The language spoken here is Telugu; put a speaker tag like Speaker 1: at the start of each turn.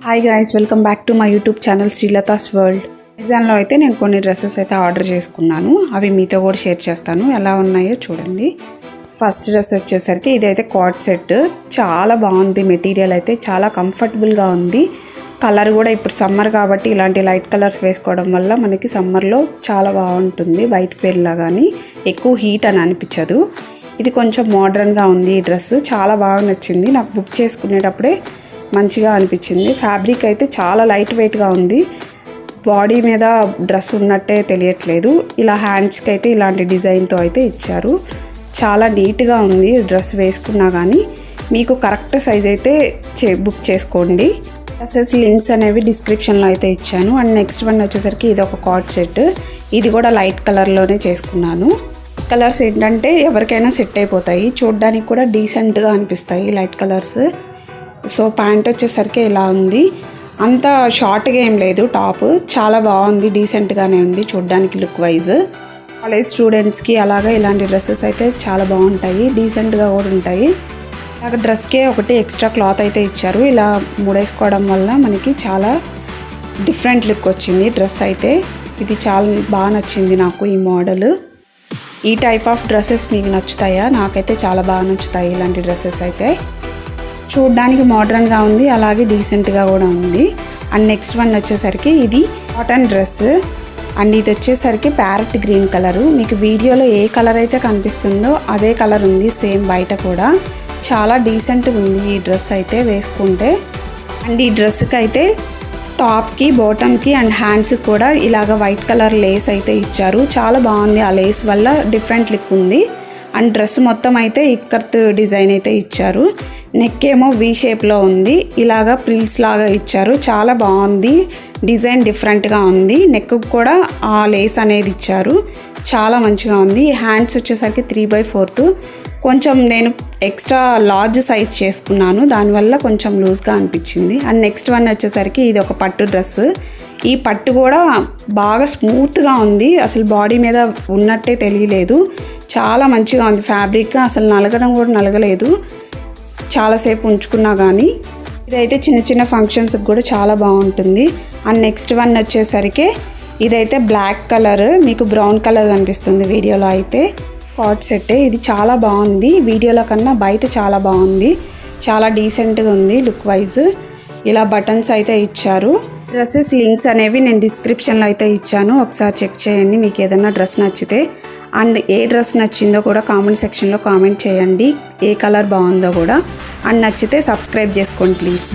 Speaker 1: Hi guys, welcome back to my YouTube channel Srilatha's world. అమెజాన్లో అయితే నేను కొన్ని డ్రెస్సెస్ అయితే ఆర్డర్ చేసుకున్నాను. అవి మీతో కూడా షేర్ చేస్తాను, ఎలా ఉన్నాయో చూడండి. ఫస్ట్ డ్రెస్ వచ్చేసరికి ఇదైతే కార్డ్ సెట్. చాలా బాగుంది, మెటీరియల్ అయితే చాలా కంఫర్టబుల్గా ఉంది. కలర్ కూడా ఇప్పుడు సమ్మర్ కాబట్టి ఇలాంటి లైట్ కలర్స్ వేసుకోవడం వల్ల మనకి సమ్మర్లో చాలా బాగుంటుంది. బయటకు వెళ్ళా కానీ ఎక్కువ హీట్ అని అనిపించదు. ఇది కొంచెం మోడర్న్గా ఉంది. ఈ డ్రెస్ చాలా బాగా నచ్చింది నాకు. బుక్ చేసుకునేటప్పుడే మంచిగా అనిపించింది. ఫ్యాబ్రిక్ అయితే చాలా లైట్ వెయిట్గా ఉంది. బాడీ మీద డ్రెస్ ఉన్నట్టే తెలియట్లేదు. ఇలా హ్యాండ్స్కి అయితే ఇలాంటి డిజైన్తో అయితే ఇచ్చారు. చాలా నీట్గా ఉంది డ్రెస్ వేసుకున్నా కానీ. మీకు కరెక్ట్ సైజ్ అయితే బుక్ చేసుకోండి. డ్రెస్సెస్ లింక్స్ అనేవి డిస్క్రిప్షన్లో అయితే ఇచ్చాను. అండ్ నెక్స్ట్ వన్ వచ్చేసరికి ఇది ఒక కార్డ్ సెట్. ఇది కూడా లైట్ కలర్లోనే చేసుకున్నాను. కలర్స్ ఏంటంటే ఎవరికైనా సెట్ అయిపోతాయి, చూడడానికి కూడా డీసెంట్గా అనిపిస్తాయి లైట్ కలర్స్. సో ప్యాంట్ వచ్చేసరికి ఇలా ఉంది. అంత షార్ట్గా ఏం లేదు, టాప్ చాలా బాగుంది, డీసెంట్గానే ఉంది చూడడానికి లుక్ వైజ్. కాలేజ్ స్టూడెంట్స్కి అలాగా ఇలాంటి డ్రెస్సెస్ అయితే చాలా బాగుంటాయి, డీసెంట్గా కూడా ఉంటాయి. అలాగే డ్రెస్కే ఒకటి ఎక్స్ట్రా క్లాత్ అయితే ఇచ్చారు. ఇలా ముడేసుకోవడం వల్ల మనకి చాలా డిఫరెంట్ లుక్ వచ్చింది డ్రెస్ అయితే. ఇది చాలా బాగా నచ్చింది నాకు ఈ మోడల్. ఈ టైప్ ఆఫ్ డ్రెస్సెస్ మీకు నచ్చుతాయా? నాకైతే చాలా బాగా నచ్చుతాయి ఇలాంటి డ్రెస్సెస్ అయితే. చూడ్డానికి మోడర్న్గా ఉంది, అలాగే డీసెంట్గా కూడా ఉంది. అండ్ నెక్స్ట్ వన్ వచ్చేసరికి ఇది కాటన్ డ్రెస్. అండ్ ఇది వచ్చేసరికి ప్యారెట్ గ్రీన్ కలరు. మీకు వీడియోలో ఏ కలర్ అయితే కనిపిస్తుందో అదే కలర్ ఉంది సేమ్ బయట కూడా. చాలా డీసెంట్గా ఉంది ఈ డ్రెస్ అయితే వేసుకుంటే. అండ్ ఈ డ్రెస్కి అయితే టాప్కి, బాటమ్కి అండ్ హ్యాండ్స్కి కూడా ఇలాగ వైట్ కలర్ లేస్ అయితే ఇచ్చారు. చాలా బాగుంది, ఆ లేస్ వల్ల డిఫరెంట్ లుక్ ఉంది. అండ్ డ్రెస్ మొత్తం అయితే ఇక్కత్ డిజైన్ అయితే ఇచ్చారు. నెక్ ఏమో వీ షేప్లో ఉంది, ఇలాగా ప్రిల్స్ లాగా ఇచ్చారు. చాలా బాగుంది, డిజైన్ డిఫరెంట్గా ఉంది. నెక్ కూడా ఆ లేస్ అనేది ఇచ్చారు, చాలా మంచిగా ఉంది. హ్యాండ్స్ వచ్చేసరికి 3/4. కొంచెం నేను ఎక్స్ట్రా లార్జ్ సైజ్ చేసుకున్నాను, దానివల్ల కొంచెం లూజ్గా అనిపించింది. అండ్ నెక్స్ట్ వన్ వచ్చేసరికి ఇది ఒక పట్టు డ్రెస్. ఈ పట్టు కూడా బాగా స్మూత్గా ఉంది, అసలు బాడీ మీద ఉన్నట్టే తెలియలేదు. చాలా మంచిగా ఉంది ఫ్యాబ్రిక్, అసలు నలగడం కూడా నలగలేదు చాలాసేపు ఉంచుకున్నా కానీ. ఇదైతే చిన్న చిన్న ఫంక్షన్స్కి కూడా చాలా బాగుంటుంది. అండ్ నెక్స్ట్ వన్ వచ్చేసరికి ఇదైతే బ్లాక్ కలర్, మీకు బ్రౌన్ కలర్ కనిపిస్తుంది వీడియోలో అయితే. Card set. ఇది చాలా బాగుంది, వీడియోలో కన్నా బయట చాలా బాగుంది, చాలా డీసెంట్గా ఉంది లుక్ వైజ్. ఇలా బటన్స్ అయితే ఇచ్చారు. డ్రెస్సెస్ లింక్స్ అనేవి నేను డిస్క్రిప్షన్లో అయితే ఇచ్చాను, ఒకసారి చెక్ చేయండి మీకు ఏదైనా డ్రెస్ నచ్చితే. అండ్ ఏ డ్రెస్ నచ్చిందో కూడా కామెంట్ సెక్షన్లో కామెంట్ చేయండి, ఏ కలర్ బాగుందో కూడా. అండ్ నచ్చితే సబ్స్క్రైబ్ చేసుకోండి ప్లీజ్.